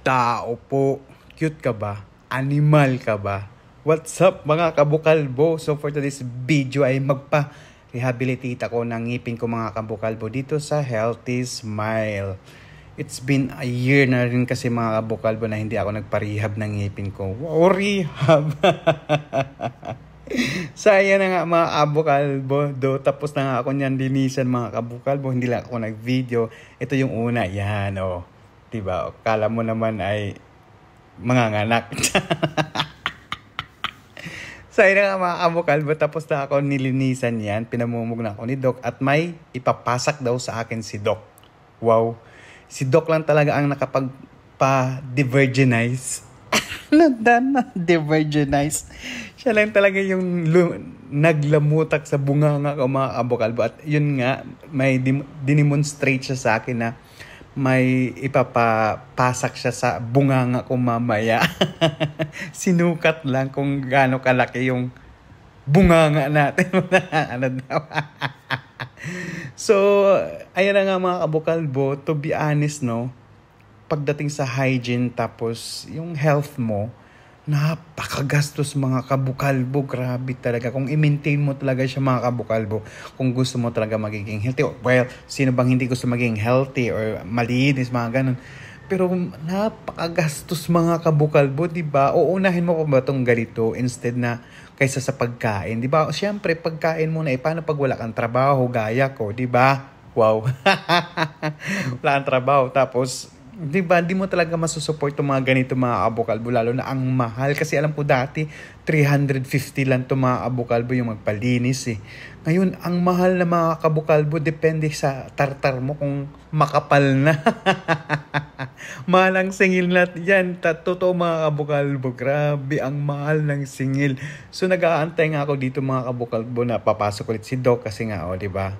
Tao po, cute ka ba? Animal ka ba? What's up mga kabukalbo? So for today's video ay magpa-rehabilitate ako ng ngipin ko mga kabukalbo dito sa Healthy Smile. It's been a year na rin kasi mga kabukalbo na hindi ako nagpa-rehab ng ngipin ko. Wow, rehab! So ayan na nga mga kabukalbo, tapos na nga ako niyan linisan mga kabukalbo, hindi lang ako nag-video. Ito yung una, yan o. Diba? Kala mo naman ay manganganak. So ayun na nga mga kabukalbo, tapos na ako nilinisan yan, pinamumug na ako ni Doc at may ipapasak daw sa akin si Doc. Wow! Si Doc lang talaga ang nakapagpa-divergenize. Na-divergenize. Siya lang talaga yung naglamutak sa bunganga ko mga kabukalbo. At yun nga, may dinemonstrate siya sa akin na may ipapasak siya sa bunganga ko mamaya. Sinukat lang kung gaano kalaki yung bunganga natin. Ano daw? So, ayan na nga mga kabukalbo, to be honest, no, pagdating sa hygiene tapos yung health mo, napakagastos mga kabukalbo. Grabe talaga. Kung i-maintain mo talaga siya mga kabukalbo, kung gusto mo talaga magiging healthy. Well, sino bang hindi gusto maging healthy or malinis, mga ganun. Pero napakagastos mga kabukalbo, di ba? Uunahin mo pa ba itong ganito instead na kaysa sa pagkain, di ba? Siyempre, pagkain muna. Paano pag wala kang trabaho, gaya ko, di ba? Wow. Wala kang trabaho. Tapos, di ba, di mo talaga masusupport itong mga ganito mga kabukalbo, lalo na ang mahal. Kasi alam ko dati, 350 lang itong mga kabukalbo yung magpalinis eh. Ngayon, ang mahal na mga kabukalbo, depende sa tartar mo kung makapal na. Mahal ang singil na yan. Totoo mga kabukalbo, grabe ang mahal ng singil. So nag-aantay nga ako dito mga kabukalbo na papasok ulit si Doc kasi nga, di ba?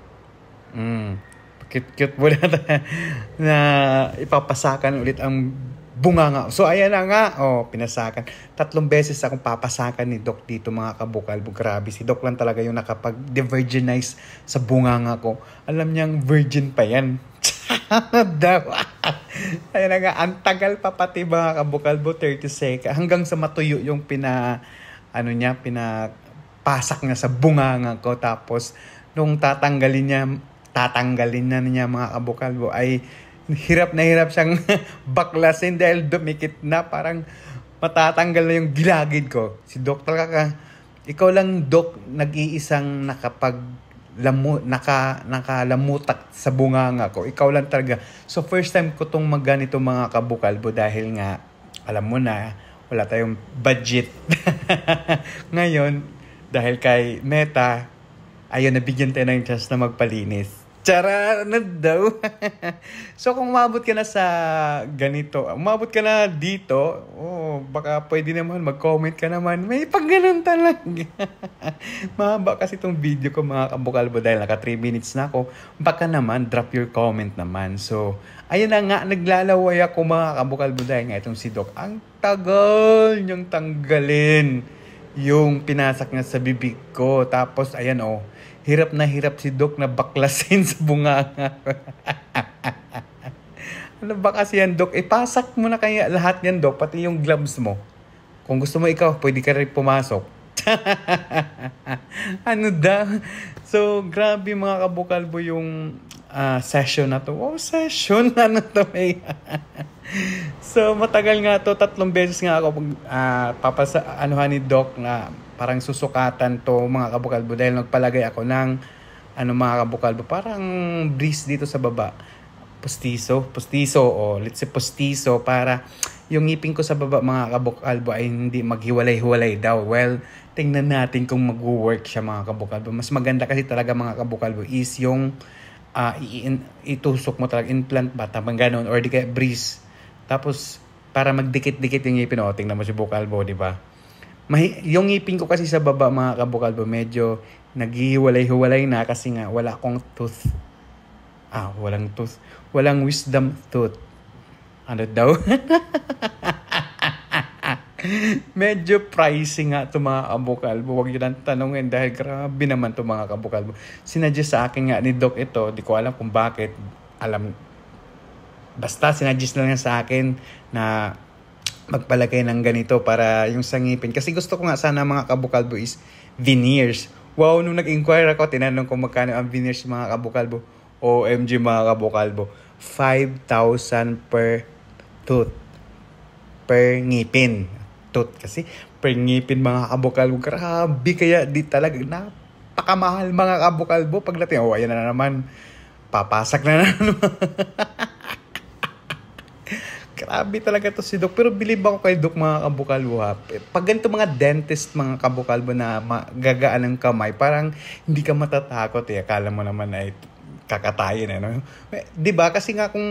Cute mo na ipapasakan ulit ang bunganga. So ayan na nga, pinasakan. 3 beses akong papasakan ni Doc dito mga kabukalbo. Grabe, si Doc lang talaga yung nakapag-divergenize sa bunganga ko. Alam niyang virgin pa yan. Ayan na nga, ang tagal pa pati mga kabukalbo, 30 seconds. Hanggang sa matuyo yung pinapasak niya sa bunganga ko. Tapos, nung tatanggalin na niya mga kabukalbo ay hirap na hirap siyang baklasin dahil dumikit na, parang matatanggal na yung gilagid ko. Si Doc talaga, ikaw lang Doc nag-iisang nakalamutak sa bunganga ko. Ikaw lang talaga. So first time ko tong magganito mga kabukalbo dahil nga alam mo na wala tayong budget. Ngayon dahil kay Meta, ayun, nabigyan tayo ng chance na magpalinis. Tsara na daw. So kung umabot ka na sa ganito, umabot ka na dito, baka pwede naman mag-comment ka naman. May pag ganun talaga. Mahaba kasi itong video ko mga kabukalbo dahil naka 3 minutes na ako. Baka naman drop your comment naman. So ayun na nga, naglalaway ako mga kabukalbo dahil nga itong si Doc, ang tagal niyang tanggalin yung pinasak niya sa bibig ko. Tapos ayan hirap na hirap si Doc na baklasin sa bunganga. Ano ba kasi yan, Doc? Pasak mo na kaya lahat yan, Doc. Pati yung gloves mo. Kung gusto mo ikaw, pwede ka rin pumasok. Ano daw? So, grabe mga kabukalbo yung session na to. Session? Ano to? So, matagal nga to. 3 beses nga ako anuhan ni Doc na parang susukatan to mga kabukalbo dahil nagpalagay ako ng mga kabukalbo, parang breeze dito sa baba. Postiso, let's say postiso, para yung ngipin ko sa baba mga kabukalbo ay hindi maghiwalay-hiwalay daw. Well, tingnan natin kung mag-work siya mga kabukalbo. Mas maganda kasi talaga mga kabukalbo is yung itusok mo talaga, implant ba, tamang ganun, or di kaya breeze. Tapos, para magdikit-dikit yung ngipin, tingnan mo si bukalbo, di ba? Yung ngipin ko kasi sa baba mga kabukalbo, medyo naghihiwalay-hiwalay na kasi nga wala akong tooth. Walang wisdom tooth. Ano daw? Medyo pricey nga ito mga kabukalbo. Huwag yun ang tanongin dahil grabe naman ito mga kabukalbo. Sinadya sa akin nga ni Doc ito. Di ko alam kung bakit. basta sinadjust lang niya sa akin na magpalagay ng ganito para yung sa ngipin. Kasi gusto ko nga sana mga kabukalbo is veneers. Wow, nung nag-inquire ako, tinanong ko magkano ang veneers mga kabukalbo. OMG mga kabukalbo. 5,000 per tooth. Per ngipin. Tooth kasi per ngipin mga kabukalbo. Grabe, kaya di talaga napakamahal mga kabukalbo. Pagdating, ayan na naman. Papasak na naman. Grabe talaga to si Doc. Pero believe ako kay Doc mga kabukalbo ha. Pag ganito mga dentist mga kabukalbo na gagaan ng kamay, parang hindi ka matatakot eh. Akala mo naman ay kakatayin eh. No? Diba? Kasi nga kung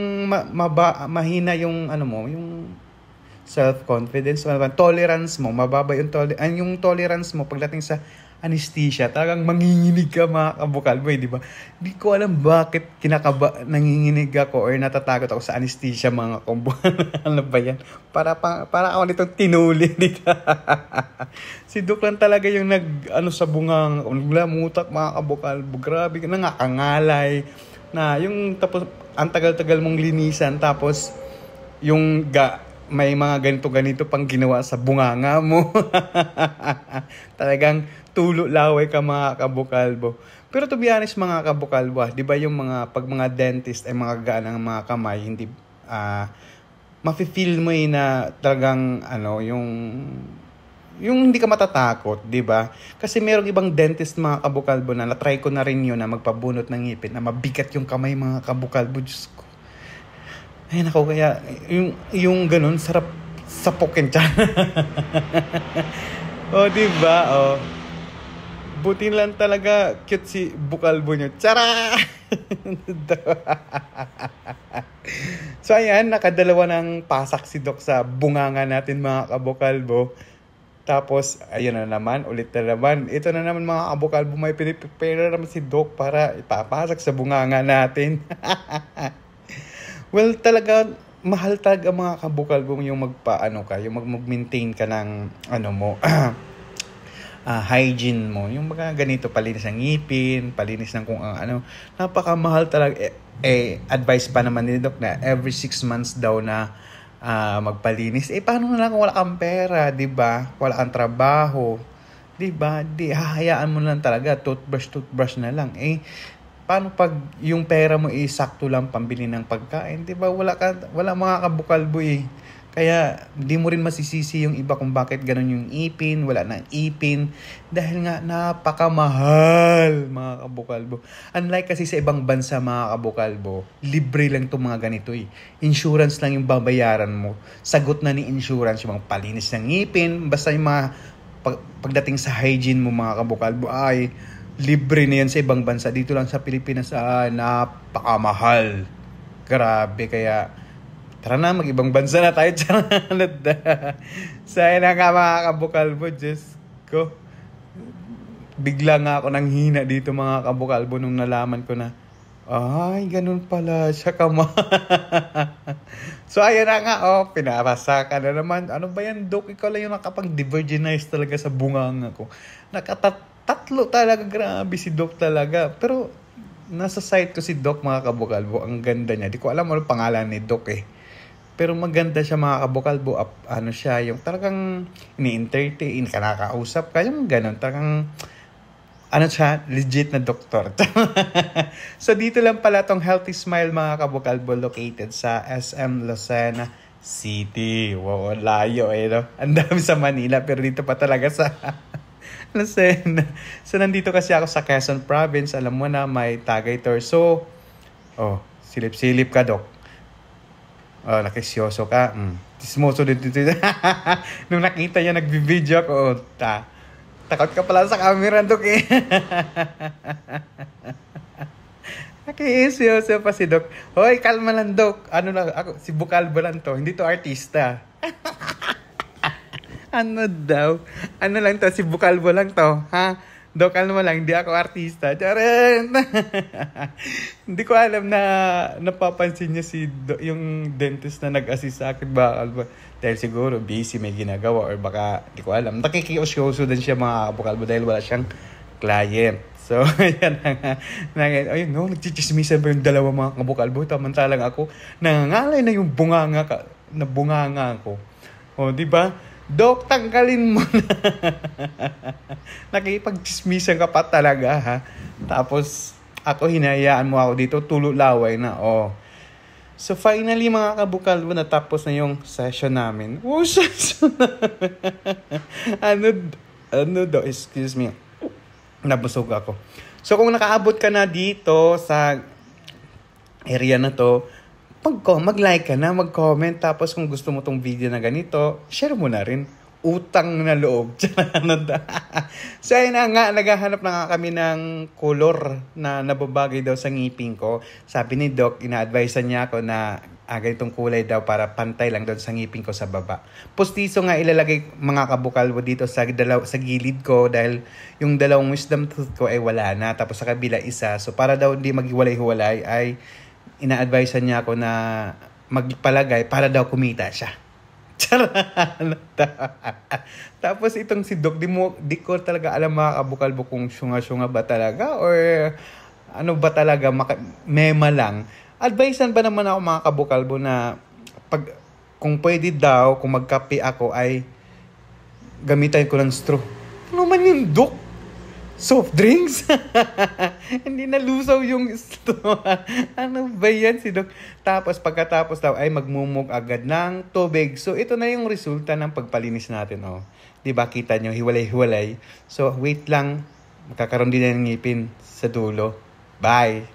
mahina yung ano mo, yung self-confidence, tolerance mo, mababa yung tolerance mo pagdating sa anesthesia, talagang manginginig ka mga kabukalbo eh, di ba? Di ko alam bakit nanginginig ako or natatakot ako sa anesthesia mga kabukalbo. Ano ba yan? Para ako nitong tinuli dito. Si Doc lang talaga yung sa bungang, naglamutak mga kabukalbo. Grabe, nangakangalay. Na yung tapos, ang tagal-tagal mong linisan, tapos yung may mga ganito-ganito pang ginawa sa bunganga mo. Talagang tulo laway ka mga kabukalbo. Pero to be honest mga kabukalbo, di ba yung pag mga dentist ay mga gaan ng mga kamay, hindi, mafe-feel mo na talagang, yung hindi ka matatakot, di ba? Kasi merong ibang dentist mga kabukalbo na natry ko na rin yun na magpabunot ng ngipin, na mabigat yung kamay mga kabukalbo. Diyos ko. Ay nako, kaya yung ganun, sarap sapokin siya. Oh, di ba? Oh. Buti lang talaga cute si bukalbo nyo. Tsara! So ayan, nakadalawa ng pasak si Doc sa bunganga natin mga kabukalbo. Tapos, ayun na naman, ulit na naman. Ito na naman mga kabukalbo, may pinipipera naman si Doc para ipapasak sa bunganga natin. Well, talaga, mahal talaga mga kabukalbo yung yung mag-maintain ka ng, hygiene mo. Yung mga ganito, palinis ng ngipin, palinis ng kung ano. Napakamahal talaga. Advice pa naman ni Doc na every 6 months daw na magpalinis. Paano na lang kung wala kang pera, di ba? Wala kang trabaho. Di ba? Hahayaan mo lang talaga. Toothbrush na lang. Paano pag yung pera mo sakto lang pambili ng pagkain? Di ba? Wala mga kabukalbo eh. Kaya di mo rin masisisi yung iba kung bakit ganun yung ipin, wala nang ipin. Dahil nga napakamahal mga kabukalbo. Unlike kasi sa ibang bansa mga kabukalbo, libre lang itong mga ganito eh. Insurance lang yung babayaran mo. Sagot na ni insurance yung mga palinis ng ngipin. Basta yung mga pagdating sa hygiene mo mga kabukalbo ay libre na yan sa ibang bansa. Dito lang sa Pilipinas napakamahal. Grabe, kaya tara na, mag-ibang bansa na tayo. Sayang na nga mga kabukalbo. Diyos ko. Bigla nga ako nang hina dito mga kabukalbo nung nalaman ko na, ay, ganun pala siya kama. So, ayan na nga. Pinapasa ka na naman. Ano ba yan, Doc? Ikaw lang yung nakapag-divergenize talaga sa bunganga ko. Nakatatlo talaga. Grabe si Doc talaga. Pero, nasa site ko si Doc mga kabukalbo. Ang ganda niya. Di ko alam ano pangalan ni Doc eh. Pero maganda siya mga kabukalbo. Siya, yung talagang ini-entertain, kanakausap ka, yung ganun. Talagang, siya, legit na doktor. So, dito lang pala tong Healthy Smile mga kabukalbo, located sa SM Lucena City. Wow, layo no? Ang dami sa Manila, pero dito pa talaga sa Lucena. So, nandito kasi ako sa Quezon Province. Alam mo na, may Tagaytay. So, silip-silip ka, Doc. Nakisyoso ka. Tismoso din dito. Nung nakita niya, nagbi-video ako. Takot ka pala sa camera, Doc eh. Nakisyoso pa si Doc. Hoy, kalma lang, Doc. Ako, si Bukalbo lang to. Hindi to artista. Ano daw? Ano lang to? Si Bukalbo lang to. Ha? Doc, alam mo lang, hindi ako artista. Charan! Hindi ko alam na napapansin niya yung dentist na nag-assist sa akin. Ba? Dahil siguro busy, may ginagawa. Or baka, hindi ko alam. Nakikiusyoso din siya mga kabukalbo dahil wala siyang clients. So, ayan na nga. Ayun, no, nagchichismisan pa yung dalawa mga kabukalbo. Tamantalang ako, nangangalay na yung bunganga ko. O, di ba? Dok, tanggalin mo na. Nakipagchismisan ka pa talaga, ha? Tapos, ako, hinayaan mo ako dito, tululaway na, So, finally, mga kabukalbo, natapos na yung session namin. Session namin. ano daw, excuse me. Nabusog ako. So, kung nakaabot ka na dito sa area na to, mag-like ka na, mag-comment. Tapos kung gusto mo tong video na ganito, share mo na rin. Utang na loob. So, ayun na nga, naghahanap na nga kami ng color na nababagay daw sa ngipin ko. Sabi ni Doc, ina-advise niya ako na ganitong kulay daw para pantay lang doon sa ngipin ko sa baba. Postiso nga ilalagay mga kabukalbo dito sa gilid ko dahil yung dalawang wisdom tooth ko ay wala na. Tapos sa kabila isa. So para daw hindi maghiwalay-hiwalay ay ina-advise niya ako na magpalagay para daw kumita siya. Tapos itong si Doc, di ko talaga alam mga kabukalbo kung syunga-syunga ba talaga or ano ba talaga, mema lang. Advisean ba naman ako mga kabukalbo na kung pwede daw, kung magkape ako ay gamitan ko ng straw. Ano man yung Doc? Soft drinks? Hindi nalusaw yung straw. Ano ba yan si Doc? Tapos pagkatapos daw ay magmumog agad ng tubig. So ito na yung resulta ng pagpalinis natin. Diba kita nyo, hiwalay-hiwalay. So wait lang, magkakaroon din ng ngipin sa dulo. Bye!